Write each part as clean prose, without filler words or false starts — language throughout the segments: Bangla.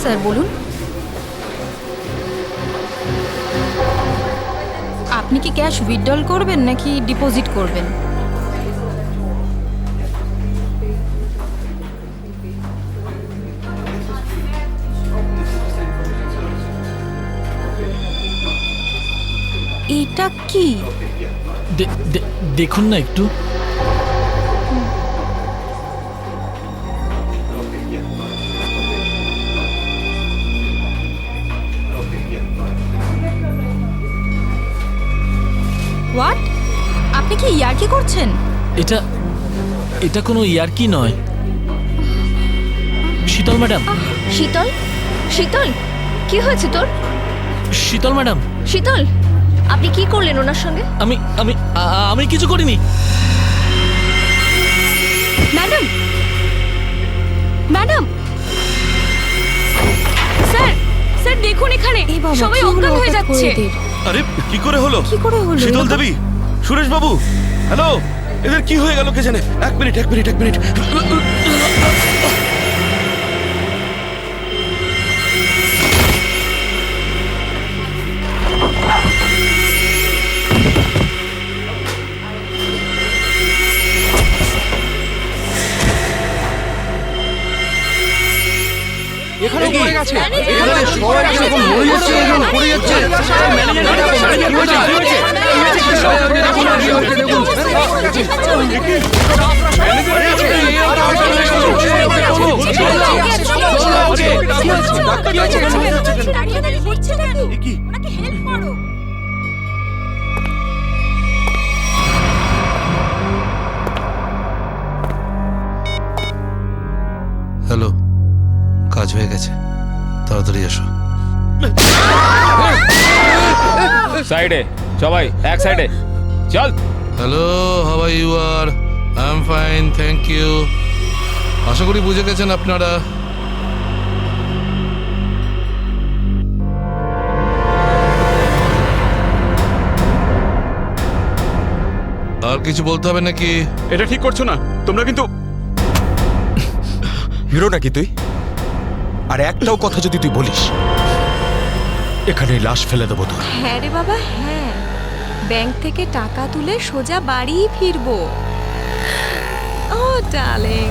স্যার বলুন। আপনি কি ক্যাশ উইথড্রল করবেন নাকি ডিপোজিট করবেন? এটা কি? দেখুন না একটু। হোয়াট? আপনি কি ইয়ার্কি করছেন? এটা এটা কোনো ইয়ার্কি নয়। শীতল ম্যাডাম। শীতল, শীতল, কি হয়েছে তোর? শীতল ম্যাডাম। শীতল, আপনি কি করলেন ওনার সঙ্গে? আমি আমি আমি কিছু করিনি। ম্যাডাম, ম্যাডাম, স্যার, স্যার দেখুন এখানে এই বাবা, সবাই কি হলো অজ্ঞান হয়ে হঠাৎ করে যাচ্ছে। এদের? আরে কি করে হলো? কি করে হলো? শীতল দেবী, সুরেশ বাবু, হ্যালো, এদের কি হয়ে গেল কে জানে? এক মিনিট। এখানে পড়ে গেছে। এখানে সবাই এরকম মরে যাচ্ছে, এরকম পড়ে যাচ্ছে। হ্যালো, কাজ হয়ে গেছে, তাড়াতাড়ি এসো। সাইডে সবাই, এক সাইডে চল। Hello, how are you? আর I am fine, thank you. আশা করি বুঝে গেছেন আপনারা। আর কিছু বলতে হবে নাকি? এটা ঠিক করছো না তোমরা কিন্তু। হিরো নাকি তুই? আর একটাও কথা যদি তুই বলিস, এখানে লাশ ফেলে দেবো তোর। হ্যাঁ রে বাবা, হ্যাঁ, ব্যাংক থেকে টাকা তুলে সোজা বাড়ি ফিরবো। ও ডার্লিং,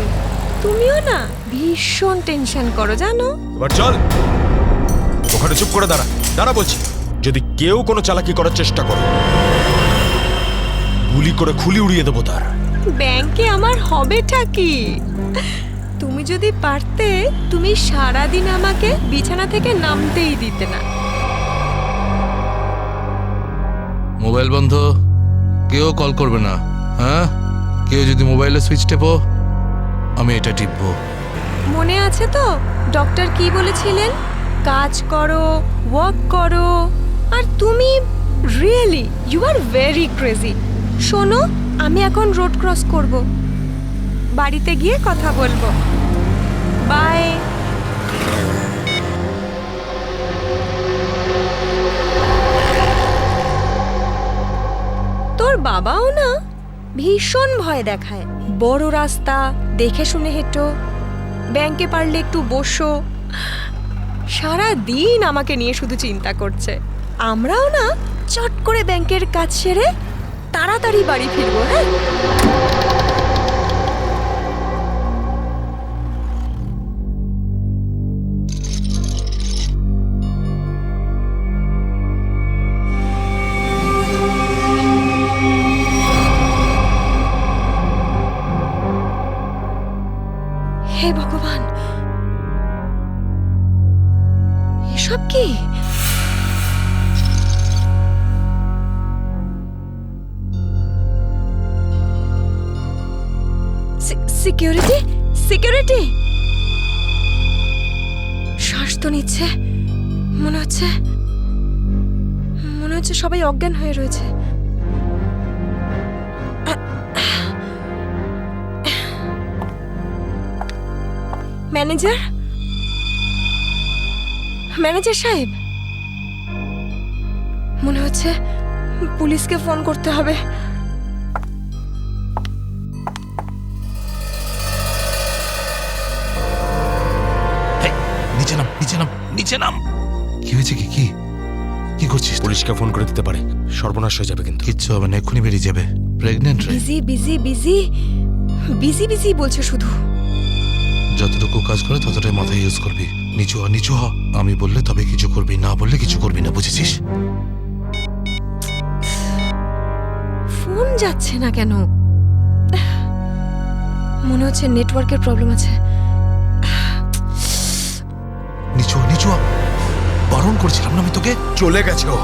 তুমিও না ভীষণ টেনশন করো জানো। এবার চল, ওখানে চুপ করে দাঁড়া, দাঁড়া বলছি। যদি কেউ কোনো চালাকি করার চেষ্টা করে, গুলি করে খুলি উড়িয়ে দেবো তার। ব্যাংকে আমার হবেটা কি? তুমি যদি পারতে, তুমি সারাদিন আমাকে বিছানা থেকে নামতেই দিতে না। মোবাইল বন্ধ, কেউ কল করবে না। হ্যাঁ, কেউ যদি মোবাইলে সুইচ টেপো, আমি এটা টিপবো। মনে আছে তো ডক্টর কি বলেছিলেন? কাজ করো, ওয়ার্ক করো। আর তুমি really you are very crazy. শোনো, আমি এখন রোড ক্রস করব, বাড়িতে গিয়ে কথা বলবো। বাই। তোর বাবাও না ভীষণ ভয় দেখায়। বড় রাস্তা দেখে শুনে হেঁটো, ব্যাংকে পারলে একটু বসো। সারা দিন আমাকে নিয়ে শুধু চিন্তা করছে। আমরাও না চট করে ব্যাংকের কাজ সেরে তাড়াতাড়ি বাড়ি ফিরবো। হ্যাঁ, হে ভগবান, এসব কি? Security, security. শ্বাস তো নিচ্ছে, মনে হচ্ছে সবাই অজ্ঞান হয়ে রয়েছে। ম্যানেজার, ম্যানেজার সাহেব, মনে হচ্ছে পুলিশকে ফোন করতে হবে। নিচে নাম, নিচে নাম। নিচে নাম। কি হয়েছে? কি কি কি করছিস? পুলিশকে ফোন করে দিতে পারে, সর্বনাশ হয়ে যাবে কিন্তু। কিচ্ছু হবে না, এক্ষুনি বেরিয়ে যাবে। প্রেগনেন্ট রে। Busy busy busy busy busy বলছে শুধু। যতটুকু কাজ করে ততটাই মাথায় ইউজ করবি। নিচু হ, নিচু হ। আমি বললে তবে কিছু করবি, না বললে কিছু করবি না, বুঝেছিস? ফোন যাচ্ছে না কেন? মনে হচ্ছে নেটওয়ার্কের প্রবলেম আছে। নিচু হ, নিচু হ। বারণ করছিলাম না আমি তোকে? চলে গেছে ও।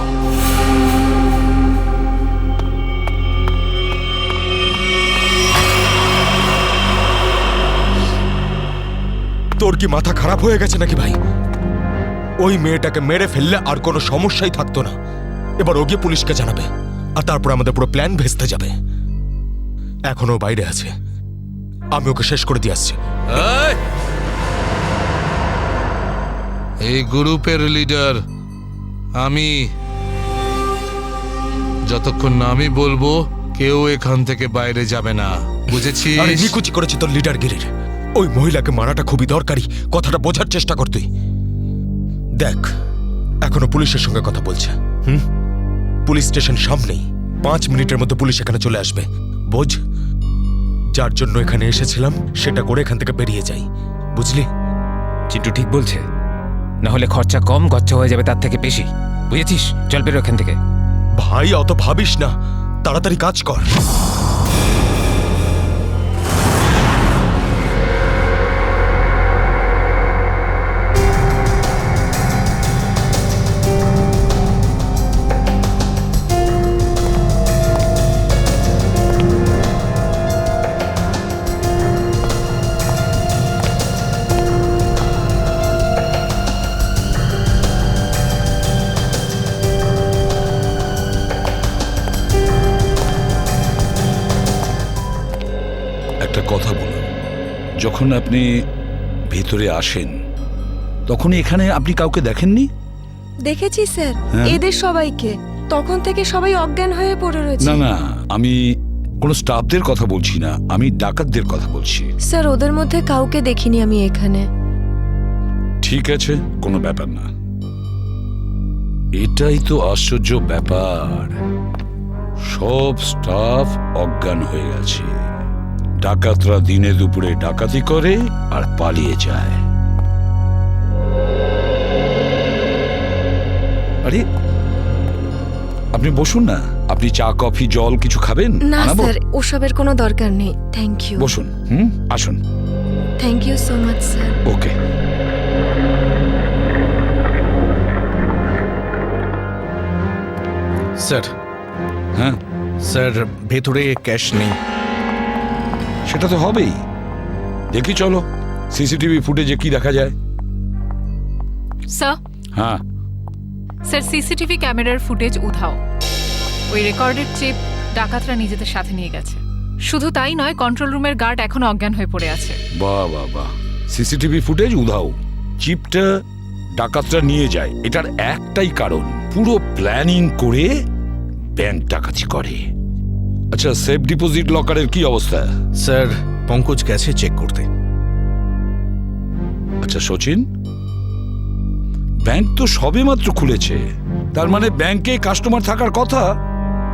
তোর কি মাথা খারাপ হয়ে গেছে নাকি ভাই? ওই মেয়েটাকে মেরে ফেললে আর কোনো সমস্যাই থাকতো না। এবার ও গিয়ে পুলিশকে জানাবে, আর তারপর আমাদের পুরো প্ল্যান ভেস্তে যাবে। এখনো বাইরে আছে, আমি ওকে শেষ করে দিয়ে আসছি। এই গ্রুপের লিডার আমি। যতক্ষণ না আমি বলবো কেউ এখান থেকে বাইরে যাবে না, বুঝেছিস? আরে নিকুচি করেছি তোর লিডারগিরির। ওই মহিলাকে মারাটা খুবই দরকারি, কথাটা বোঝার চেষ্টা কর তুই। দেখ, এখনো পুলিশের সঙ্গে কথা বলছে। পুলিশ স্টেশন সামনেই, 5 মিনিটের মধ্যে পুলিশ এখানে চলে আসবে। বোঝ, যার জন্য এখানে এসেছিলাম সেটা করে এখান থেকে বেরিয়ে যাই, বুঝলি? চিন্টু ঠিক বলছে, না হলে খরচা কম, গচ্ছা হয়ে যাবে তার থেকে বেশি, বুঝেছিস? চল বেরো এখান থেকে। ভাই অত ভাবিস না, তাড়াতাড়ি কাজ কর। একটা কথা বলুন, যখন আপনি ভিতরে আসেন তখন এখানে আপনি কাউকে দেখেননি? দেখেছি স্যার, হ্যাঁ। এদের সবাইকে। তখন থেকে সবাই অজ্ঞান হয়ে পড়ে রয়েছে। না না, আমি কোনো স্টাফদের কথা বলছি না, আমি ডাকাতদের কথা বলছি। স্যার, ওদের মধ্যে কাউকে দেখিনি আমি এখানে। ঠিক আছে, কোনো ব্যাপার না। এটাই তো আশ্চর্য ব্যাপার, সব স্টাফ অজ্ঞান হয়ে গেছে। ডাকাতরা দিনে দুপুরে ডাকাতি করে আর পালিয়ে যায়। আরে আপনি বসুন না, আপনি চা কফি জল কিছু খাবেন? না আনাবো? স্যার, ওসবের কোনো দরকার নেই। Thank you. বসুন, আসুন। Thank you so much sir. Okay. Sir, হ্যাঁ স্যার ভেতরে ক্যাশ নেই। সেটা তো হবেই। দেখি চলো সিসিটিভি ফুটেজে কি দেখা যায়। স্যার হ্যাঁ, স্যার সিসিটিভি ক্যামেরার ফুটেজ উধাও। ওই রেকর্ডের চিপ ডাকাতরা নিজেদের সাথে নিয়ে গেছে। শুধু তাই নয়, কন্ট্রোল রুমের গার্ড এখনো অজ্ঞান হয়ে পড়ে আছে। বাহ বাহ বাহ, সিসিটিভি ফুটেজ উধাও, চিপটা ডাকাতরা নিয়ে যায়, এটার একটাই কারণ, পুরো প্ল্যানিং করে ব্যাংক ডাকাতি করে। আচ্ছা, সেফ ডিপোজিট লকারের কি অবস্থা? স্যার, পঙ্কজ গেছে চেক করতে। আচ্ছা সচিন, ব্যাংক তো সবেমাত্র খুলেছে, তার মানে ব্যাংকে কাস্টমার থাকার কথা,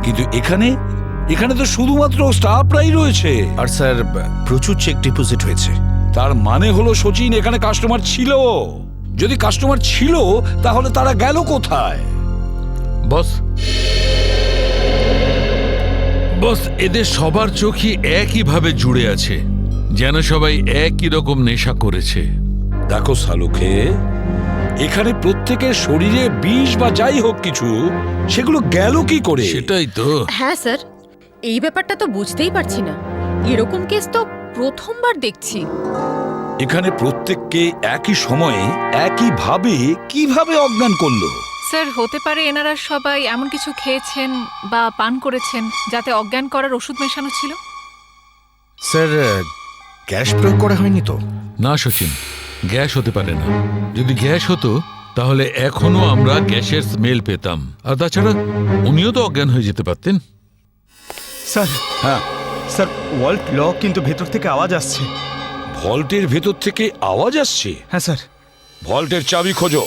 কিন্তু এখানে তো শুধুমাত্র স্টাফরাই রয়েছে। আর স্যার, প্রচুর চেক ডিপোজিট হয়েছে। তার মানে হলো সচিন, এখানে কাস্টমার ছিল। যদি কাস্টমার ছিল তাহলে তারা গেল কোথায়? বস, এদের সবার চোখই একইভাবে জুড়ে আছে, যেন সবাই একই রকম নেশা করেছে। দেখো সালুকে, এখানে প্রত্যেকের শরীরে বিষ বা যাই হোক কিছু, সেগুলো গেল কি করে? সেটাই তো। হ্যাঁ স্যার, এই ব্যাপারটা তো বুঝতেই পারছি না। এরকম কেস তো প্রথমবার দেখছি। এখানে প্রত্যেককে একই সময়ে একইভাবে কিভাবে অজ্ঞান করলো? স্যার, হতে পারে এনারা সবাই এমন কিছু খেয়েছেন বা পান করেছেন যাতে অজ্ঞান করার ওষুধ মেশানো ছিল। স্যার, গ্যাস প্রয়োগ করা হয়নি তো? না সচিন, গ্যাস হতে পারে না। যদি গ্যাস হতো তাহলে এখনো আমরা গ্যাসের স্মেল পেতাম। আর তাছাড়া উনিও তো অজ্ঞান হয়ে যেতে পারতেন। স্যার, হ্যাঁ স্যার ওয়াল্ট লক, কিন্তু ভেতর থেকে আওয়াজ আসছে। ভল্টের ভেতর থেকে আওয়াজ আসছে? হ্যাঁ স্যার। ভল্টের চাবি খোঁজো।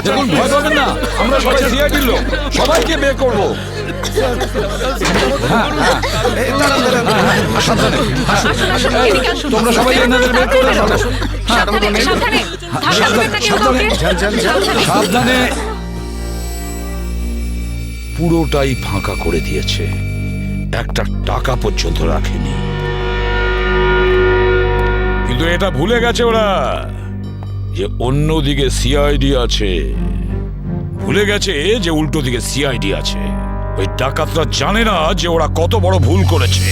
দেখুন, ভয় পাবেন না, আমরা সবাই সিআইডির লোক, সবাইকে বের করবো। এদিকে আসুন। তোমরা সবাই এনাদের বের করে ফেলো। সাবধানে, সাবধানে। ধাক্কা দেবেন না কেউ কাউকে। সাবধানে। সাবধানে। পুরোটাই ফাঁকা করে দিয়েছে, একটা টাকা পর্যন্ত রাখেনি। কিন্তু এটা ভুলে গেছে ওরা যে অন্যদিকে সিআইডি আছে। ভুলে গেছে যে উল্টো দিকে সিআইডি আছে। ওই ডাকাতরা জানে না যে ওরা কত বড় ভুল করেছে।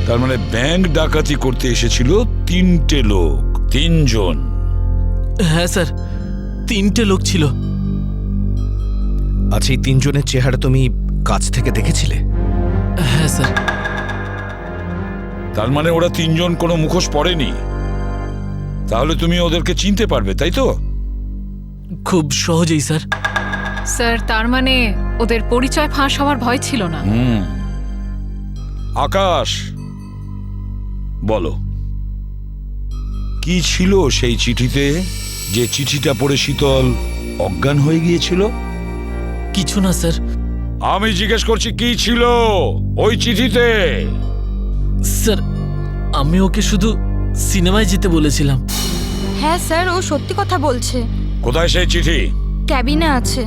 তার মানে ব্যাংক ডাকাতি করতে এসেছিল 3টে লোক, 3 জন। হ্যাঁ স্যার, 3টে লোক ছিল। আচ্ছা, এই 3 জনের চেহারা তুমি কাছ থেকে দেখেছিলে? হ্যাঁ স্যার। তার মানে ওরা 3 জন কোনো মুখোশ পরেনি। তাহলে তুমি ওদেরকে চিনতে পারবে, তাই তো? খুব সহজেই স্যার। স্যার, তার মানে ওদের পরিচয় ফাঁস হওয়ার ভয় ছিল না। আকাশ, বলো কি ছিল সেই চিঠিতে, যে চিঠিটা পড়ে শীতল অজ্ঞান হয়ে গিয়েছিল? কিছু না স্যার। আমি জিজ্ঞেস করছি কি ছিল ওই চিঠিতে? স্যার, আমি ওকে শুধু সিনেমায় যেতে বলেছিলাম। হ্যাঁ স্যার, ও সত্যি কথা বলছে। কোথায় সেই চিঠি? ক্যাবিনে আছে।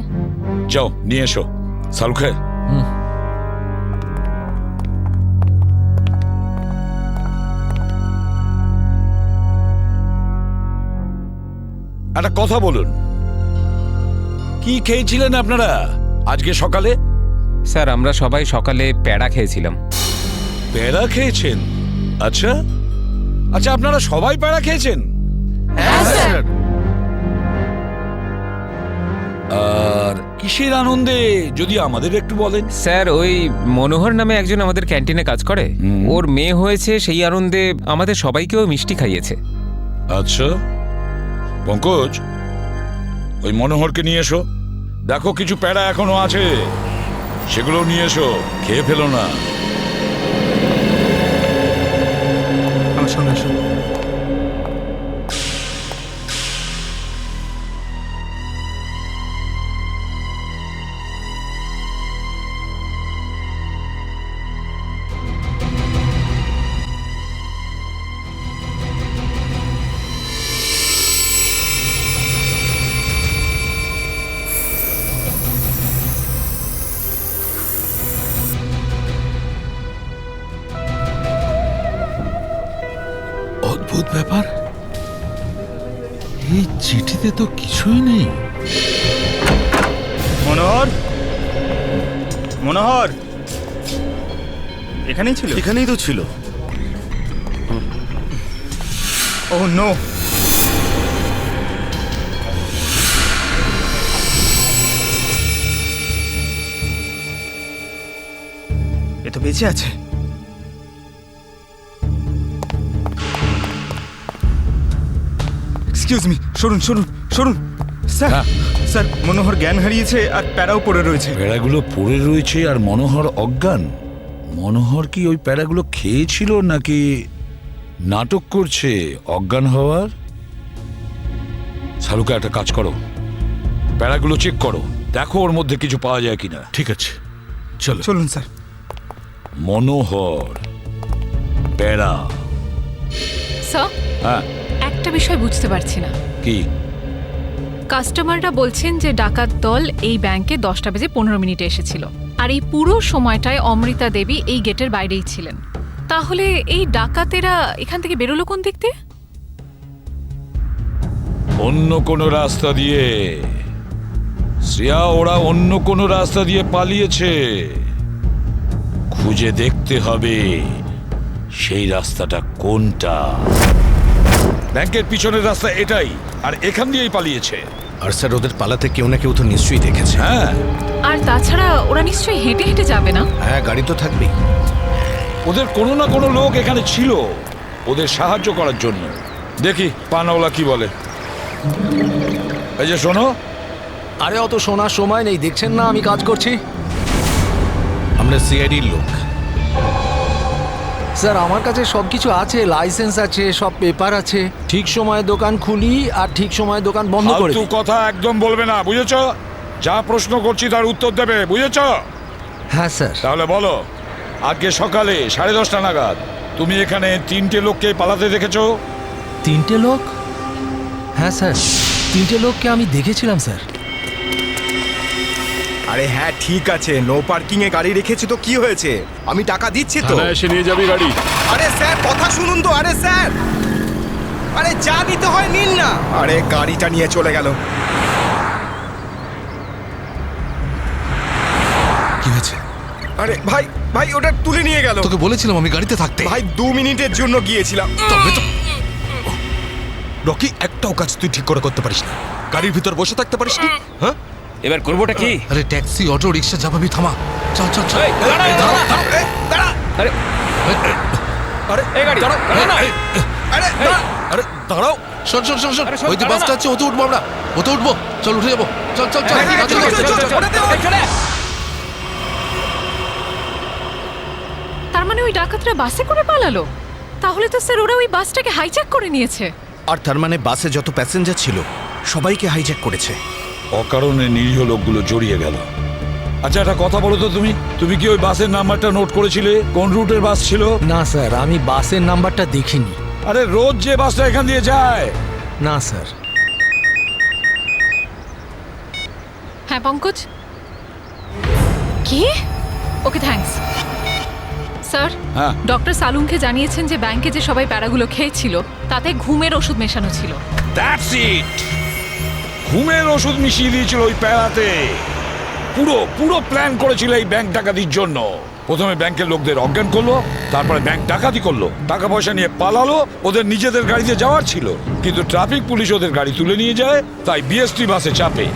যাও নিয়ে এসো। সালুখে, একটা কথা বলুন, কি খেয়েছিলেন আপনারা আজকে সকালে? স্যার, আমরা সবাই সকালে প্যাড়া খেয়েছিলাম। প্যাড়া খেয়েছেন? আচ্ছা আচ্ছা, আপনারা সবাই প্যাড়া খেয়েছেন? হ্যাঁ স্যার। আর কিসের আনন্দে যদি আমাদের একটু বলেন? স্যার, ওই মনোহর নামে একজন আমাদের ক্যান্টিনে কাজ করে, ওর মেয়ে হয়েছে, সেই আনন্দে আমাদের সবাইকেও মিষ্টি খাইয়েছে। আচ্ছা পঙ্কজ, ওই মনোহরকে নিয়ে এসো। দেখো কিছু প্যাড়া এখনো আছে, সেগুলো নিয়ে এসো, খেয়ে ফেলো না। আমার সঙ্গে আসুন। অদ্ভুত ব্যাপার, এই চিঠিতে তো কিছুই নেই। মনোহর, মনোহর এখানেই ছিল? এখানেই তো ছিল। ও নো, এ তো বেঁচে আছে। এক্সকিউজ মি, সরুন সরুন সরুন। স্যার, স্যার, মনোহর জ্ঞান হারিয়েছে আর প্যারাও পড়ে রয়েছে। প্যাড়াগুলো পড়ে রয়েছে আর মনোহর অজ্ঞান। মনোহর কি ওই প্যাড়াগুলো খেয়েছিল নাকি নাটক করছে অজ্ঞান হওয়ার? শালুকা, একটা কাজ করো, প্যাড়াগুলো চেক করো, দেখো ওর মধ্যে কিছু পাওয়া যায় কিনা। ঠিক আছে, চলো। চলুন স্যার। মনোহর, প্যাড়া। স্যার, হ্যাঁ, একটা বিষয় বুঝতে পারছি না। কি? কাস্টমাররা বলছেন যে ডাকাত দল এই ব্যাংকে 10:15 এসেছিল, আর এই পুরো সময়টায় অমৃতা দেবী এই গেটের বাইরেই ছিলেন। তাহলে এই ডাকাতেরা এখান থেকে বেরোলো কোন দিক দিয়ে? অন্য কোনো রাস্তা দিয়ে। শ্রেয়া, ওরা অন্য কোনো রাস্তা দিয়ে পালিয়েছে। খুঁজে দেখতে হবে সেই রাস্তাটা কোনটা। ব্যাংকের পিছনের রাস্তা এটাই, আর এখান দিয়েই পালিয়েছে। আর স্যার ওদের পালাতে কেউ না কেউ তো নিশ্চয়ই দেখেছে। হ্যাঁ, আর তাছাড়া ওরা নিশ্চয়ই হেঁটে হেঁটে যাবে না? হ্যাঁ, গাড়ি তো থাকবেই। ওদের কোনো না কোনো লোক এখানে ছিল ওদের সাহায্য করার জন্য। দেখি পানাওয়ালা কি বলে। এই যে শোনো। আরে অত শোনার সময় নেই, দেখছেন না আমি কাজ করছি। আমরা সিআইডির লোক। স্যার আমার কাছে সব কিছু আছে, লাইসেন্স আছে, সব পেপার আছে। ঠিক সময়ে দোকান খুলি আর ঠিক সময়ে দোকান বন্ধ করে ফালতু দিই। কথা একদম বলবে না, বুঝেছো? যা প্রশ্ন করছি তার উত্তর দেবে, বুঝেছো? হ্যাঁ স্যার। তাহলে বলো, আজকে সকালে 10:30 নাগাদ তুমি এখানে 3টে লোককে পালাতে দেখেছো? 3টে লোক? হ্যাঁ স্যার, 3টে লোককে আমি দেখেছিলাম স্যার। আরে হ্যাঁ ঠিক আছে, নো পার্কিং এ গাড়ি রেখেছি তো কি হয়েছে? আমি টাকা দিচ্ছি তো। এসে নিয়ে যাবি গাড়ি। আরে স্যার কথা শুনুন তো। আরে স্যার, আরে যা নিতে হয় নিন না। আরে গাড়িটা নিয়ে চলে গেল। কি হয়েছে? আরে ভাই ভাই ওটা তুলে নিয়ে গেল। তোকে বলেছিলাম আমি গাড়িতে থাকতে। ভাই 2 মিনিটের জন্য গিয়েছিলাম। তবে তো রকি, একটাও কাজ তুই ঠিক করে করতে পারিস না। গাড়ির ভিতর বসে থাকতে পারিস না? হ্যাঁ, এবার করবোটা কি? আরে ট্যাক্সি, অটো, রিক্সা যা ভাবি থামা। চল চল চল। আরে এই গাড়ি দাঁড়াও। আরে দাঁড়াও। শোন শোন শোন শোন, ওই যে বাসটা আছে ওতে উঠবো আমরা। ওতে উঠবো, চল উঠে যাবো। চল চল চল। তার মানে ওই ডাকাতরা বাসে করে পালালো? তাহলে তো স্যার ওরা ওই বাসটাকে হাইজ্যাক করে নিয়েছে। আর তার মানে বাসে যত প্যাসেঞ্জার ছিল সবাইকে হাইজ্যাক করেছে। অকারণে নিরীহ লোকগুলো জড়িয়ে গেল। আচ্ছা, একটা কথা বলো তো, তুমি কি ওই বাসের নাম্বারটা নোট করেছিলে? কোন রুটের বাস ছিল? না স্যার, আমি বাসের নাম্বারটা দেখিনি। আরে রোজ যে বাসটা এখান দিয়ে যায়। না স্যার। হ্যাঁ পঙ্কজ। কি? Okay thanks. স্যার, হ্যাঁ, ডক্টর সালুনকে জানিয়েছেন যে ব্যাংকে যে সবাই প্যারাগুলো খেয়েছিল তাতে ঘুমের ওষুধ মেশানো ছিল। That's it. ঘুমের ওষুধ মিশিয়ে দিয়েছিল ওই প্যারাতে। পুরো প্ল্যান করেছিল এই ব্যাংক ডাকাতির জন্য। প্রথমে ব্যাংকের লোকদের অজ্ঞান করলো, তারপরে ব্যাংক ডাকাতি করলো, টাকা পয়সা নিয়ে পালালো। ওদের নিজেদের গাড়িতে যাওয়ার ছিল, কিন্তু ট্রাফিক পুলিশ ওদের গাড়ি তুলে নিয়ে যায়, তাই বিএসটি বাসে চাপে।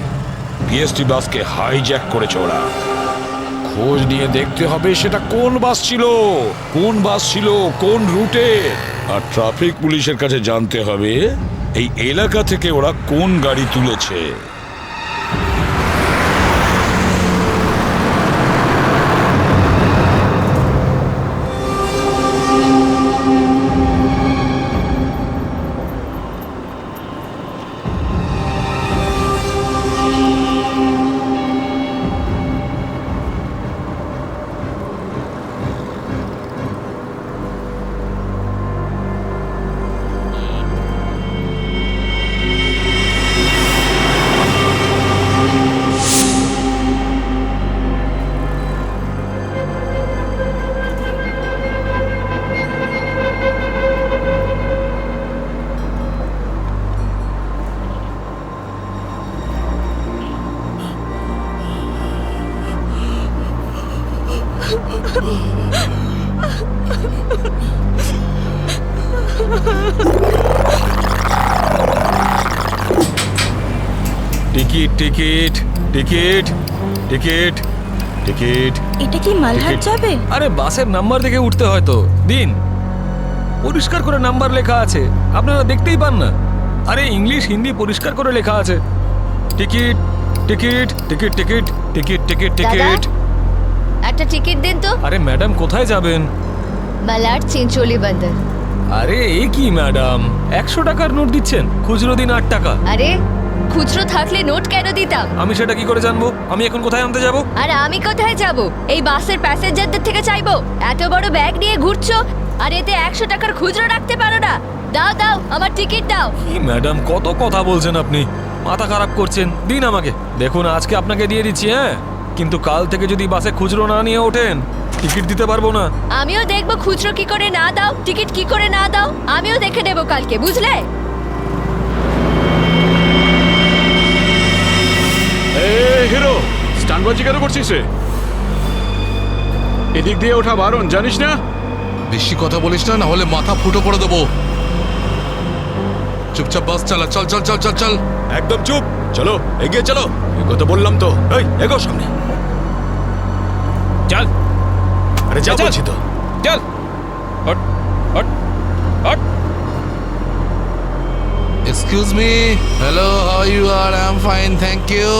বিএসটি বাসকে হাইজ্যাক করেছে ওরা। খোঁজ নিয়ে দেখতে হবে সেটা কোন বাস ছিল, কোন রুটে। আর ট্রাফিক পুলিশের কাছে জানতে হবে এই এলাকা থেকে ওরা কোন গাড়ি তুলেছে। Ticket ticket ticket ticket ticket. এটা কি মালহাট যাবে? আরে বাসের নাম্বার দেখে উঠতে হয় তো। দিন, পরিষ্কার করে নাম্বার লেখা আছে, আপনারা দেখতেই পান না? আরে ইংলিশ হিন্দি পরিষ্কার করে লেখা আছে। Ticket ticket ticket ticket ticket ticket ticket. একটা টিকিট দিন তো। আরে ম্যাডাম কোথায় যাবেন? মালাড চিঞ্চোলি বন্দর। আরে এ কি ম্যাডাম, 100 টাকার নোট দিচ্ছেন, খুচরো দিন 8 টাকা। আরে খুচরো থাকলে নোট কেন দিতাম? আমি সেটা কি করে জানবো? আমি এখন কোথায় আনতে যাব? আর আমি কোথায় যাব? এই বাসের প্যাসেঞ্জারদের থেকে চাইবো? এত বড় ব্যাগ নিয়ে ঘুরছো আর এতে 100 টাকার খুচরো রাখতে পারো না? দাও দাও, আমার টিকিট দাও। কি ম্যাডাম, কত কথা বলছেন আপনি, মাথা খারাপ করছেন। দিন আমাকে। দেখুন আজকে আপনাকে দিয়ে দিচ্ছি, হ্যাঁ, কিন্তু কাল থেকে যদি বাসে খুচরো না নিয়ে ওঠেন টিকিট দিতে পারবো না। আমিও দেখবো খুচরো কি করে না দাও, টিকিট কি করে না দাও, আমিও দেখে নেবো কালকে, বুঝলে? গানবাজি কেন করছিস রে? এদিক দিয়ে ওঠা বারণ, জানিস না? বেশি কথা বলিস না, না হলে মাথা ফুটো করে দেবো। চুপচাপ বাস চালা, চল চল চল চল চল। একদম চুপ, চলো এগিয়ে চলো। এগো তো বললাম তো, এই এগো সামনে। চল, আরে যা চল। বলছি তো। চল, hot hot hot. Excuse me. Hello, how you are? I'm fine, thank you.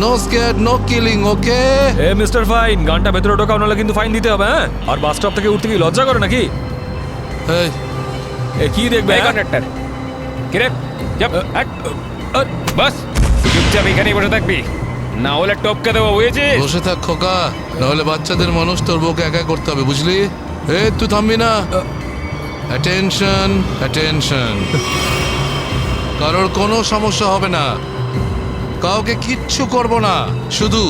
No scared, no killing, okay? A mister fine, গানটা ভেতরে ঢোকাও, নাহলে কিন্তু ফাইন দিতে হবে। হ্যাঁ, আর বাস স্টপ থেকে উঠতে কি লজ্জা করে নাকি? এই, এ কি দেখবে? এই কন্ডাক্টর, কিরে চুপ, হাট। বাস চুপচাপ এখানেই বসে থাকবি, না হলে টপকে দেবো, বুঝেছিস? বসে থাক খোকা, নাহলে বাচ্চাদের মানুষ তোর বউকে একা করতে হবে, বুঝলি? তুই থামবি না। Attention, attention. কারোর কোনো সমস্যা হবে না, কাউকে কিচ্ছু করব না। শুধু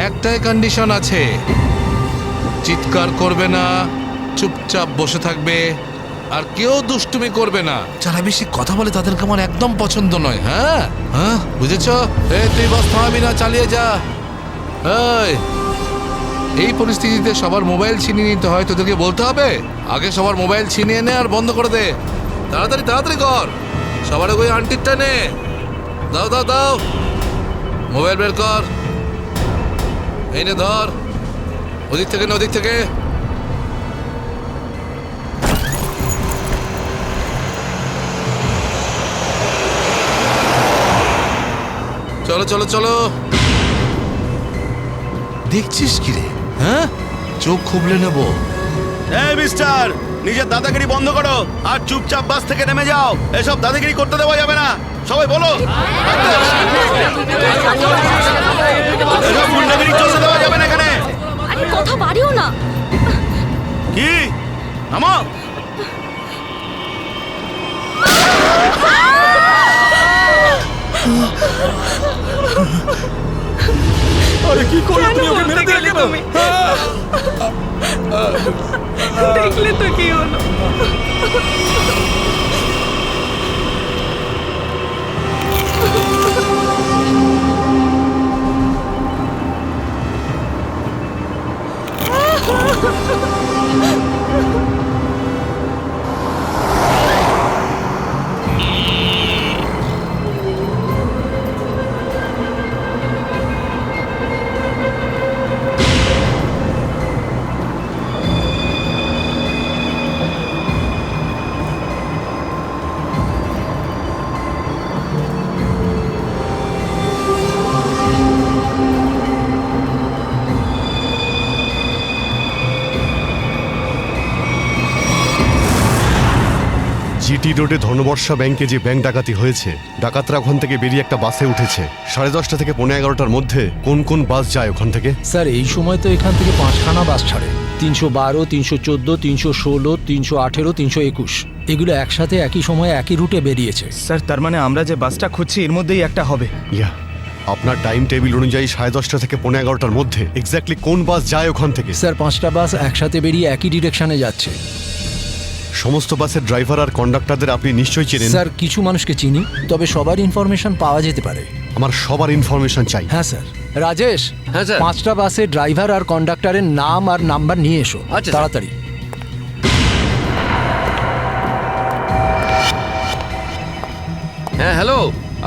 একটাই কন্ডিশন আছে, চিৎকার করবে না, চুপচাপ বসে থাকবে, আর কেউ দুষ্টুমি করবে না। যারা বেশি কথা বলে তাদেরকে আমার একদম পছন্দ নয়। হ্যাঁ হ্যাঁ, বুঝেছ? তুই বাস থামাবি না, চালিয়ে যা। এই পরিস্থিতিতে সবার মোবাইল ছিনিয়ে নিতে হয়, তোদেরকে বলতে হবে আগে সবার মোবাইল ছিনিয়ে নে আর বন্ধ করে দে। তাড়াতাড়ি তাড়াতাড়ি কর, সবার ওই আন্টিরটা নে। দাও দাও দাও, মোবাইল বের কর। এই নে ধর, ওদিক থেকে না ওদিক থেকে। চলো চলো চলো। দেখছিস কি রে? হ্যাঁ, চোখ খুবলে নেবো। এই মিস্টার, নিজের দাদাগিরি বন্ধ করো আর চুপচাপ বাস থেকে নেমে যাও। এসব দাদাগিরি করতে দেওয়া যাবে না, সবাই বলো। এসব গুন্ডাগিরি চলতে দেওয়া যাবে না এখানে। আরে কথা বাড়িও না। কি নামো। আরে কি করলে তুমি? ওকে মেরে দিলে কেন? দেখলে তো কি হলো। জিটি রোডে ধনবর্ষা ব্যাংকে যে ব্যাংক ডাকাতি হয়েছে, ডাকাতরা ওখান থেকে বেরিয়ে একটা বাসে উঠেছে 10:30 থেকে 11:15টার মধ্যে। কোন কোন বাস যায় ওখান থেকে? স্যার এই সময় তো এখান থেকে 5খানা বাস ছাড়ে, 312, 314, 316, 318, 321। এগুলো একসাথে একই সময়ে একই রুটে বেরিয়েছে। স্যার, তার মানে আমরা যে বাসটা খুঁজছি এর মধ্যেই একটা হবে। ইয়া, আপনার টাইম টেবিল অনুযায়ী 10:30 থেকে 11:15টার মধ্যে এক্স্যাক্টলি কোন বাস যায় ওখান থেকে? স্যার 5টা বাস একসাথে বেরিয়ে একই ডিরেকশনে যাচ্ছে। সমস্ত বাসের ড্রাইভার আর কন্ডাক্টরদের আপনি নিশ্চয়ই চেনেন? স্যার কিছু মানুষকে চিনি, তবে সবার ইনফরমেশন পাওয়া যেতে পারে। আমার সবার ইনফরমেশন চাই। হ্যাঁ স্যার। রাজেশ, হ্যাঁ স্যার। 5টা বাসের ড্রাইভার আর কন্ডাক্টরের নাম আর নাম্বার নিয়ে এসো আচ্ছা, স্যার। তাড়াতাড়ি। হ্যাঁ হ্যালো,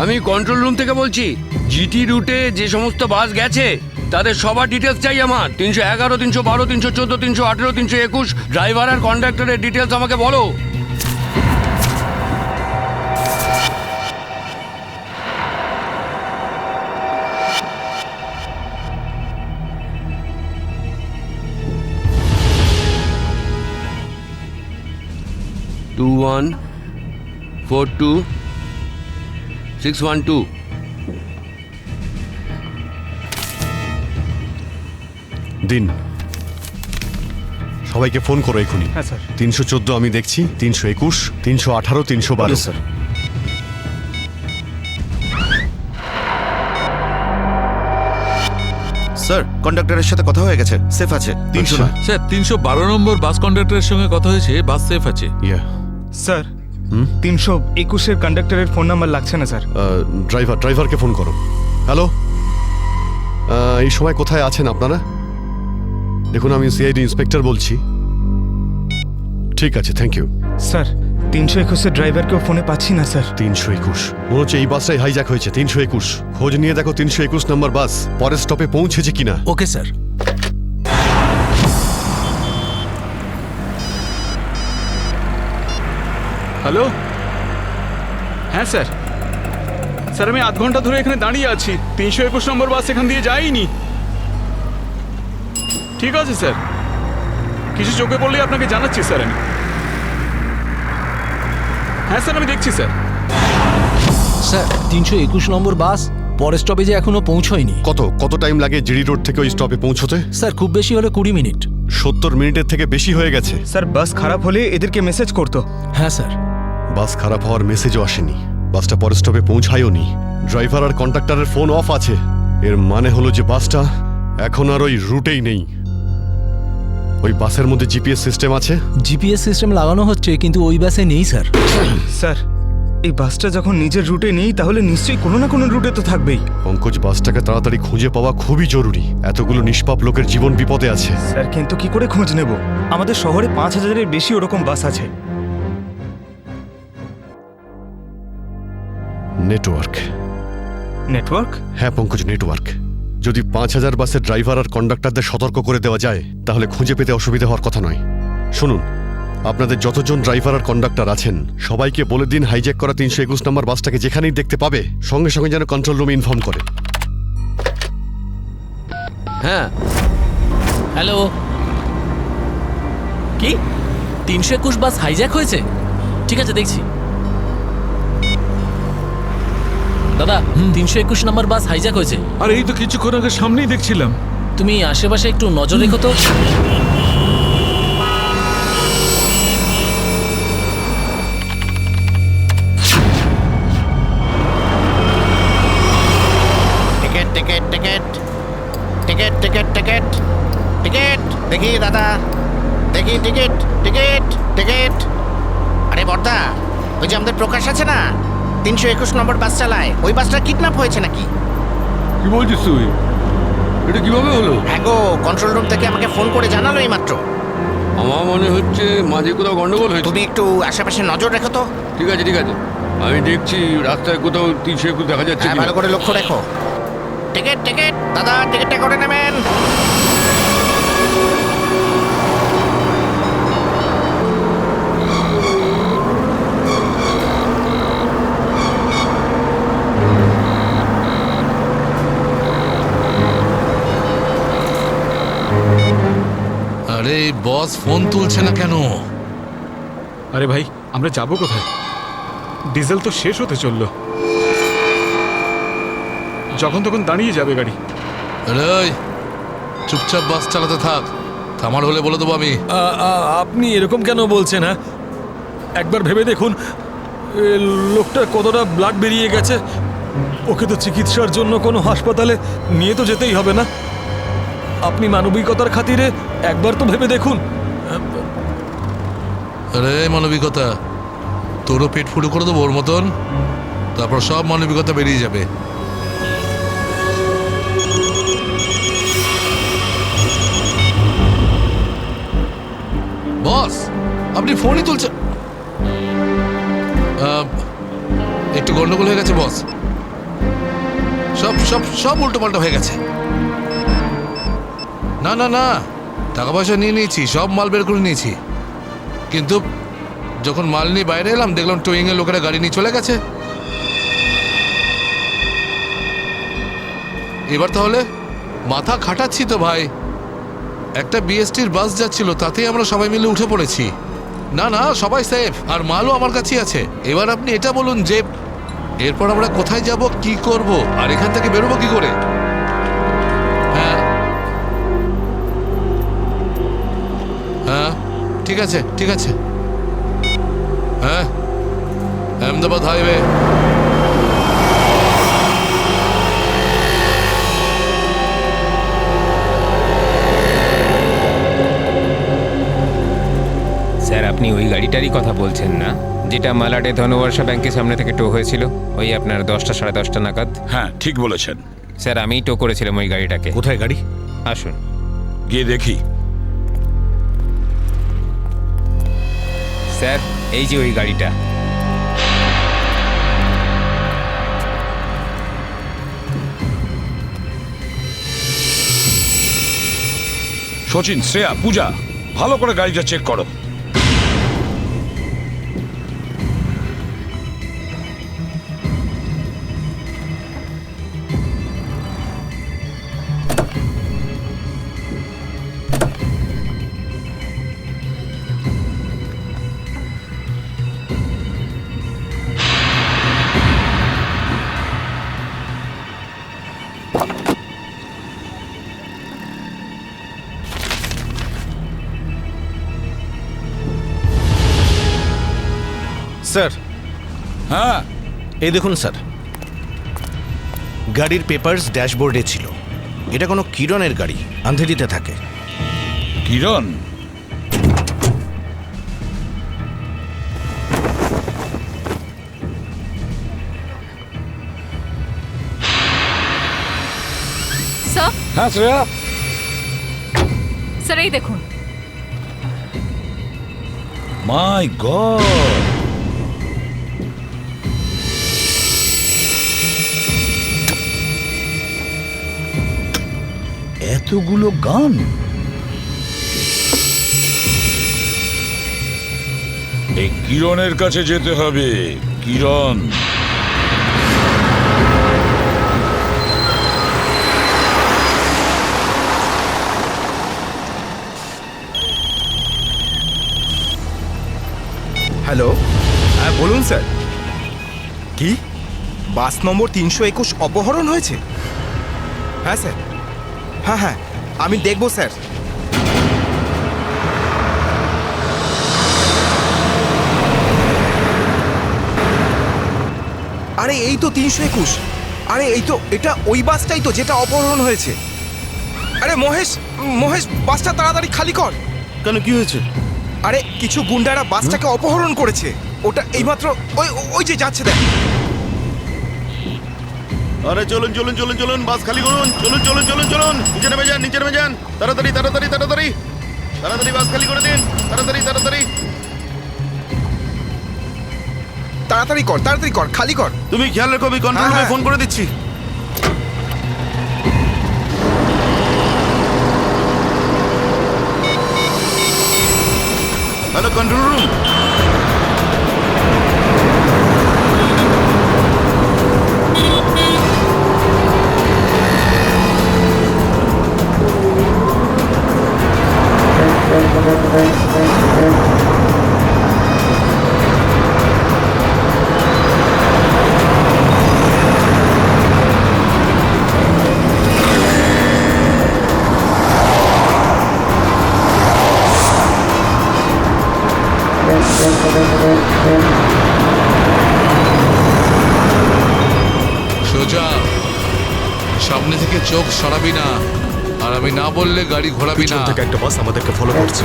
আমি কন্ট্রোল রুম থেকে বলছি। জিটি রুটে যে সমস্ত বাস গেছে তাদের সবার ডিটেলস চাই আমার। 311, 312, 314, 318, 321 ড্রাইভার আর কন্ডাক্টরের ডিটেলস আমাকে বলো। টু 1 4 2 612। দিন, সবাইকে ফোন করো এখনই। হ্যাঁ স্যার। 314 আমি দেখছি, 321, 318, 312। স্যার। স্যার, কন্ডাক্টরের সাথে কথা হয়ে গেছে, সেফ আছে। 300 স্যার 312 নম্বর বাস কন্ডাক্টরের সঙ্গে কথা হয়েছে, বাস সেফ আছে। ইয়া, স্যার 321-এর কন্ডাক্টরের ফোন নাম্বার লাগছে না স্যার। ড্রাইভারকে ফোন করো। হ্যালো এই সময় কোথায় আছেন আপনারা? দেখুন, আমি সিআইডি ইন্সপেক্টর বলছি। ঠিক আছে, থ্যাংক ইউ। স্যার 321-এর ড্রাইভারকেও ফোনে পাচ্ছি না স্যার। 321 মনে হচ্ছে এই বাসটাই হাইজ্যাক হয়েছে। 321 খোঁজ নিয়ে দেখো 321 নম্বর বাস পরের স্টপে পৌঁছেছে কিনা। Okay sir. হ্যালো, হ্যাঁ স্যার। স্যার আমি আধ ঘন্টা ধরে এখানে দাঁড়িয়ে আছি। 321 নম্বর বাস এখান দিয়ে যায়নি। ঠিক আছে স্যার, কিছু চোখে পড়লেই আপনাকে জানাচ্ছি স্যার আমি। হ্যাঁ স্যার, আমি দেখছি স্যার। স্যার 321 নম্বর বাস পরের স্টপেজে এখনো পৌঁছয়নি। কত টাইম লাগে জিডি রোড থেকে ওই স্টপে পৌঁছতে? স্যার খুব বেশি হলে 20 মিনিট। 70 মিনিটের থেকে বেশি হয়ে গেছে। স্যার বাস খারাপ হলে এদেরকে মেসেজ করতো। হ্যাঁ স্যার। বাস খারাপ হওয়ার মেসেজও আসেনি, বাসটা পরের স্টপে পৌঁছায়ও নি। ড্রাইভার আর কন্ডাক্টরের ফোন অফ আছে। এর মানে হলো যে বাসটা এখন আর ওই রুটেই নেই। ওই বাসের মধ্যে জিপিএস সিস্টেম আছে? জিপিএস সিস্টেম লাগানো হচ্ছে, কিন্তু ওই বাসে নেই স্যার। স্যার এই বাসটা যখন নিজের রুটে নেই তাহলে নিশ্চয়ই কোনো না কোনো রুটে তো থাকবেই। পঙ্কজ, বাসটাকে তাড়াতাড়ি খুঁজে পাওয়া খুবই জরুরি। এতগুলো নিষ্পাপ লোকের জীবন বিপদে আছে। স্যার কিন্তু কি করে খোঁজ নেব? আমাদের শহরে 5000-এর বেশি ওরকম বাস আছে। নেটওয়ার্ক। নেটওয়ার্ক? হ্যাঁ পঙ্কজ, নেটওয়ার্ক। যদি 5000 বাসের ড্রাইভার আর কন্ডাক্টরদের সতর্ক করে দেওয়া যায় তাহলে খুঁজে পেতে অসুবিধা হওয়ার কথা নয়। শুনুন, আপনাদের যতজন ড্রাইভার আর কন্ডাক্টর আছেন সবাইকে বলে দিন হাইজ্যাক করা 321 নম্বর বাসটাকে যেখানেই দেখতে পাবে সঙ্গে সঙ্গে যেন কন্ট্রোল রুমে ইনফর্ম করে। হ্যাঁ, হ্যালো। কি 321 বাস হাইজ্যাক হয়েছে? ঠিক আছে, দেখছি। দাদা 321 নম্বর বাস হাইজ্যাক হয়েছে। আর এই তো কিছুক্ষণ আগে সামনেই দেখছিলাম। তুমি আশেপাশে একটু নজর রেখো তো। Ticket ticket ticket ticket ticket ticket ticket দেখি দাদা, দেখি টিকিট টিকিট টিকিট। আরে বর্দা, ওই যে আমাদের প্রকাশ আছে না, 321 নম্বর বাস চালায়, ওই বাসটা কিডন্যাপ হয়েছে নাকি? কি বলছিস তুই? এটা কিভাবে হলো? হ্যাঁ গো, কন্ট্রোল রুম থেকে আমাকে ফোন করে জানালো এই মাত্র। আমার মনে হচ্ছে মাঝে কোথাও গন্ডগোল হয়েছে। তুমি একটু আশেপাশে নজর রেখো তো। ঠিক আছে ঠিক আছে, আমি দেখছি রাস্তায় কোথাও 321 দেখা যাচ্ছে হ্যাঁ, কিনা। ভালো করে লক্ষ্য রেখো। টিকিট টিকিট দাদা, টিকিটটা করে নেবেন। আরে বস ফোন তুলছে না কেন? আরে ভাই, আমরা যাব কোথায়? ডিজেল তো শেষ হতে চললো, যখন তখন দাঁড়িয়ে যাবে গাড়ি। আরে চুপচাপ বাস চালাতে থাক, থামার হলে বলে দেবো আমি। আপনি এরকম কেন বলছেন? হ্যাঁ, একবার ভেবে দেখুন লোকটার কতটা ব্লাড বেরিয়ে গেছে। ওকে তো চিকিৎসার জন্য কোনো হাসপাতালে নিয়ে তো যেতেই হবে না? আপনি মানবিকতার খাতিরে একবার তো ভেবে দেখুন। আরে মানবিকতা, তোরও পেট ফুটো করে দেবো ওর মতন, তারপর সব মানবিকতা বেরিয়ে যাবে। বস আপনি ফোনই তুলছেন? একটু গন্ডগোল হয়ে গেছে বস, সব সব সব উল্টো পাল্টা হয়ে গেছে। না না না, টাকা পয়সা নিয়ে নিয়েছি, সব মাল বের করে নিয়েছি, কিন্তু যখন মাল নিয়ে বাইরে এলাম দেখলাম টোয়িং এর লোকেরা গাড়ি নিয়ে চলে গেছে। এবার তাহলে মাথা খাটাচ্ছি তো ভাই। একটা বিএসটির বাস যাচ্ছিল, তাতেই আমরা সবাই মিলে উঠে পড়েছি। না না, সবাই সেফ, আর মালও আমার কাছেই আছে। এবার আপনি এটা বলুন যে এরপর আমরা কোথায় যাব, কি করব, আর এখান থেকে বেরোবো কি করে? হ্যাঁ হ্যাঁ, ঠিক আছে ঠিক আছে। হ্যাঁ, আহমেদাবাদ হাইওয়ে। স্যার আপনি ওই গাড়িটারই কথা বলছেন না, যেটা মালাডে ধনবর্ষা ব্যাংকের সামনে থেকে টো হয়েছিল ওই আপনার 10টা সাড়ে 10টা নাগাদ? হ্যাঁ ঠিক বলেছেন। স্যার আমিই টো করেছিলাম ওই গাড়িটাকে। কোথায় গাড়ি? আসুন গিয়ে দেখি। স্যার, এই যে ওই গাড়িটা। সচিন, শ্রেয়া, পূজা, ভালো করে গাড়িটা চেক করো। স্যার। হ্যাঁ, এই দেখুন স্যার, গাড়ির পেপারস ড্যাশবোর্ডে ছিল। এটা কোনো কিরণের গাড়ি, আন্ধেরিতে থাকে। কিরণ? স্যার, হ্যাঁ শ্রেয়া। স্যার এই দেখুন। মাই গড, এতগুলো গান! এই কিরণের কাছে যেতে হবে। কিরণ, হ্যালো, হ্যাঁ বলুন স্যার। কি বাস নম্বর 321 অপহরণ হয়েছে? হ্যাঁ স্যার, হ্যাঁ হ্যাঁ আমি দেখব স্যার। আরে এই তো 321। আরে এই তো, এটা ওই বাসটাই তো যেটা অপহরণ হয়েছে। আরে মহেশ, মহেশ বাসটা তাড়াতাড়ি খালি কর। কেন, কি হয়েছে? আরে কিছু গুন্ডারা বাসটাকে অপহরণ করেছে। ওটা এইমাত্র ওই ওই যে যাচ্ছে দেখ। আরে চলুন চলুন চলুন চলুন, বাস খালি করুন। চলুন চলুন চলুন চলুন, নিচে নেমে যান, নিচে নেমে যান। তাড়াতাড়ি তাড়াতাড়ি তাড়াতাড়ি তাড়াতাড়ি বাস খালি করে দিন। তাড়াতাড়ি তাড়াতাড়ি তাড়াতাড়ি কর, তাড়াতাড়ি কর, খালি কর। তুমি খেয়াল রেখো, আমি কন্ট্রোল রুমে ফোন করে দিচ্ছি। Hello control room. সোজা সামনে থেকে চোখ সরাবি না, আর আমি না বললে গাড়ি ঘোরাবি না। পিছন থেকে একটা বাস আমাদেরকে ফলো করছে।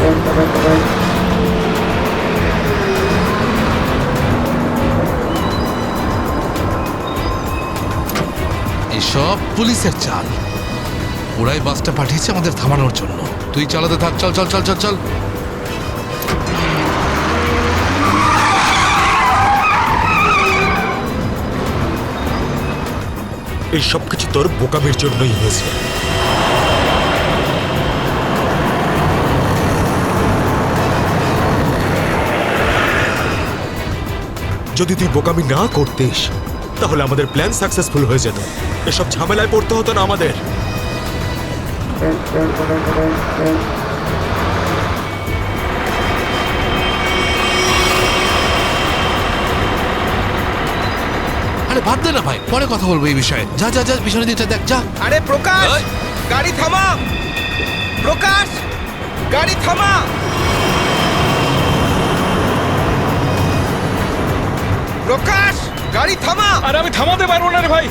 এসব পুলিশের চাল। ওরাই বাসটা পাঠিয়েছে আমাদের থামানোর জন্য। তুই চালাতে থাক, চল চল চল চল চল। এই সবকিছু তোর বোকামির জন্যই হয়েছে। যদি তুই বোকামি না করতিস তাহলে আমাদের প্ল্যান সাকসেসফুল হয়ে যেত। এসব ঝামেলায় পড়তে হতো না আমাদের। আরে বাদ দে না ভাই, পরে কথা বলবো এই বিষয়ে। যা যা যা, পিছনের দিকটা দেখ, যা। আরে প্রকাশ, গাড়ি থামা। প্রকাশ, গাড়ি থামা। প্রকাশ, গাড়ি থামা। আরে আমি থামাতে পারবো না রে ভাই।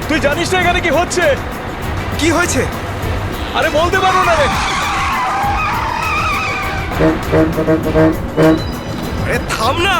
তুই জানিস না এখানে কি হচ্ছে? কি হয়েছে? আরে বলতে পারবো না রে। আরে থাম না।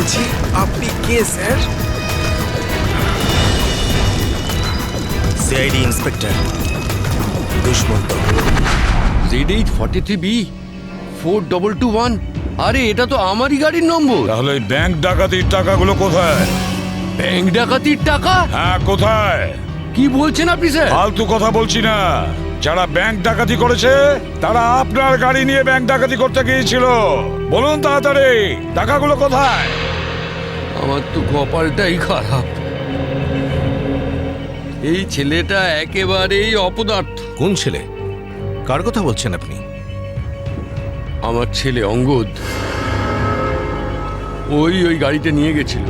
বলছি আপনি কে sir? CID inspector Dushmant. Z843B 4221। আরে এটা তো আমারই গাড়ির নম্বর। তাহলে ওই ব্যাংক ডাকাতির টাকাগুলো কোথায়? ব্যাংক ডাকাতির টাকা? হ্যাঁ, কোথায়? কি বলছেন আপনি স্যার? ফালতু কথা বলছি না। যারা ব্যাংক ডাকাতি করেছে তারা আপনার গাড়ি নিয়ে ব্যাংক ডাকাতি করতে গিয়েছিল। বলুন তাড়াতাড়ি, টাকাগুলো কোথায়? আমার তো কপালটাই খারাপ। এই ছেলেটা একেবারেই অপদার্থ। কোন ছেলে? কার কথা বলছেন আপনি? আমার ছেলে অঙ্গদ। ওই গাড়িটা নিয়ে গেছিল।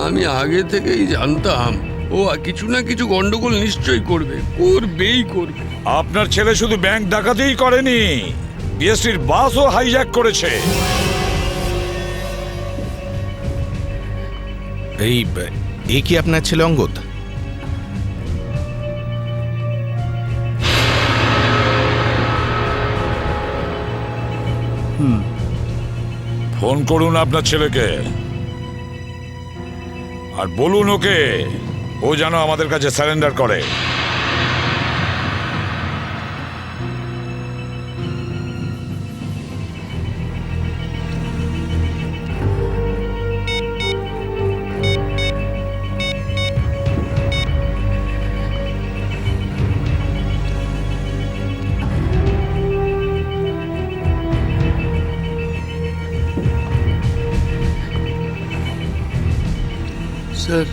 আমি আগে থেকেই জানতাম ও কিছু না কিছু গন্ডগোল নিশ্চয়ই করবেই করবে। আপনার ছেলে শুধু ব্যাংক ডাকাতিই করেনি, বিএসটির বাসও হাইজ্যাক করেছে। এই কি আপনার ছেলে অঙ্গদ? ফোন করুন আপনার ছেলেকে আর বলুন ওকে ও যেন আমাদের কাছে সারেন্ডার করে। স্যার,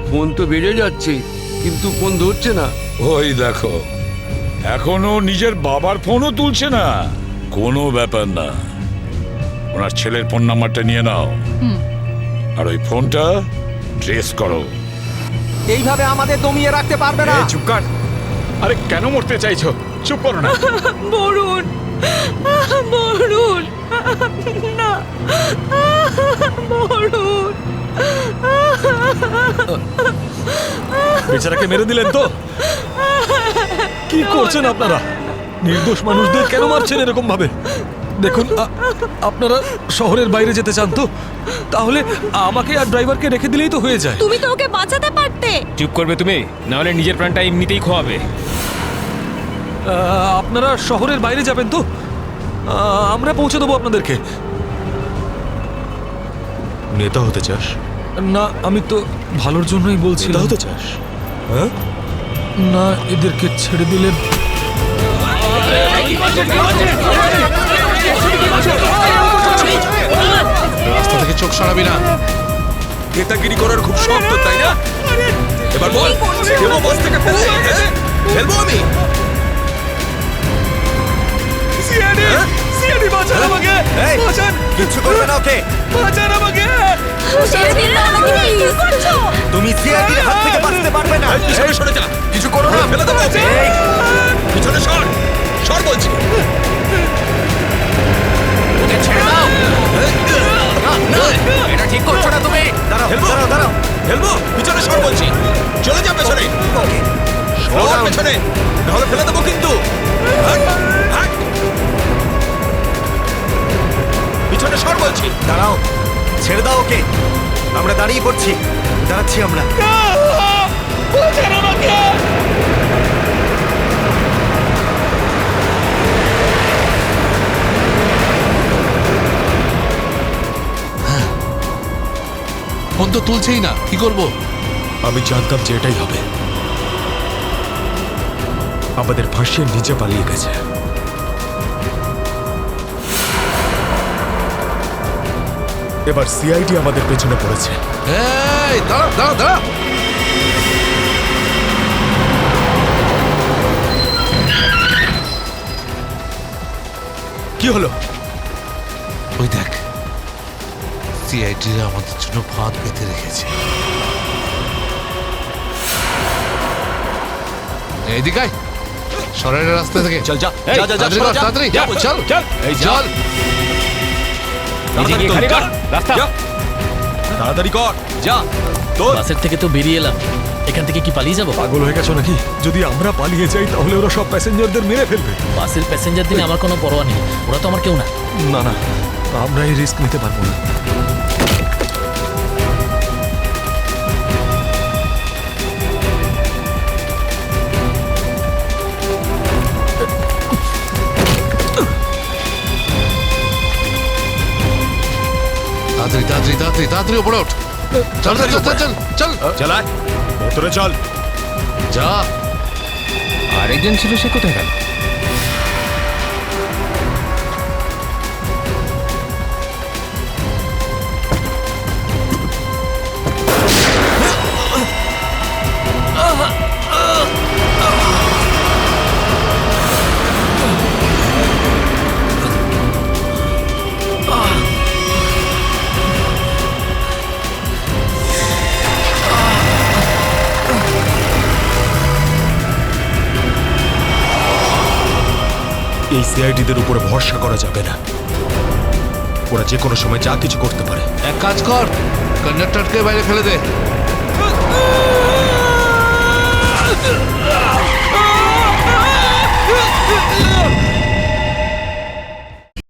ফোন তো বেড়ে যাচ্ছে কিন্তু ফোন ধরছে না। ওই দেখো, এখনো নিজের বাবার ফোনও তুলছে না। কোনো ব্যাপার না, ওনার ছেলের ফোন নাম্বারটা নিয়ে নাও আর ওই ফোনটা ট্রেস করো। এইভাবে আমাদের দমিয়ে রাখতে পারবে না। চুপ কর। আরে কেন মরতে চাইছো? চুপ করো না। বরুণ, বরুণ, না, বরুণ। বেচারাকে মেরে দিলেন তো? কি করছেন আপনারা? নির্দোষ মানুষদের কেন মারছেন এরকম ভাবে? দেখুন, আপনারা শহরের বাইরে যেতে চান তো তাহলে আমাকে আর ড্রাইভারকে রেখে দিলেই তো হয়ে যায়। তুমি তো ওকে বাঁচাতে পারতে। চুপ করবে তুমি, না হলে নিজের প্রাণটা এমনিতেই খোয়াবে। আপনারা শহরের বাইরে যাবেন তো? আমরা পৌঁছে দেবো আপনাদেরকে। নেতা হতে চাস? না, আমি তো ভালোর জন্যই বলছি। নেতা হতে চাস? হ্যাঁ, না, এদেরকে ছেড়ে দিলে রাস্তা থেকে চোখ সরাবি না। নেতাগিরি করার খুব শখ তো, তাই না? এবার বল, দেবো বাস থেকে ফেলতে? ফেলবো আমি? সিআইডি বাঁচান আমাকে! বাঁচান! কিছু করবে না ওকে। বাঁচান আমাকে! তুমি সিআইডির হাত থেকে বাঁচতে পারবে না। পিছনে সরে যা, কিছু করো না, ফেলে দেবো ওকে। পিছনে সর, সর বলছি। ওকে ছেড়ে দাও। না, এটা ঠিক করছো না তুমি। দাঁড়াও, ফেলবো, দাঁড়াও, দাঁড়াও। ফেলবো, পিছনে সর বলছি। চলে যা পেছনে, সর পেছনে, নাহলে ফেলে দেবো কিন্তু। হাট, হাট। পিছনে সর বলছি। দাঁড়াও, ছেড়ে দাও ওকে। আমরা দাঁড়িয়ে পড়ছি, দাঁড়াচ্ছি আমরা। ফোন তো তুলছেই না, কি করবো? আমি জানতাম যে এটাই হবে। আমাদের ফাঁসিয়ে নিচে পালিয়ে গেছে। এবার সিআইডি আমাদের পেছনে পড়েছে। এই দাঁড়া দাঁড়া দাঁড়া। কি হলো? ওই দেখ, সিআইডিরা আমাদের জন্য ফাঁদ পেতে রেখেছে। এইদিকে আয়, সরের রাস্তা থেকে। চল যা, এই, যা, যা, যা, তাড়াতাড়ি সরা, কর, যা। তাড়াতাড়ি যা, চল চল। এই যা। চল। নিজে গিয়ে খালি কর, রাস্তা। যা। তাড়াতাড়ি কর, যা। তোর বাসের থেকে তো বেরিয়ে এলাম, এখান থেকে কি পালিয়ে যাবো? পাগল হয়ে গেছো নাকি? যদি আমরা পালিয়ে যাই তাহলে ওরা সব প্যাসেঞ্জারদের মেরে ফেলবে। বাসের প্যাসেঞ্জার দিনে আমার কোনো পরোয়া নেই, ওরা তো আমার কেউ না। না না, আমরা এই রিস্ক নিতে পারবো না। তাড়াতাড়ি তাড়াতাড়ি তাড়াতাড়ি তাড়াতাড়ি উপরে ওঠ চল চল চল চল চল চালায় ভেতরে চল যা আরেকজন ছিল, সে কোথায় গেল? এই সিআইডিদের উপরে ভরসা করা যাবে না, ওরা যে কোনো সময় যা কিছু করতে পারে। এক কাজ কর, কন্ডাক্টরকে বাইরে ফেলে দে।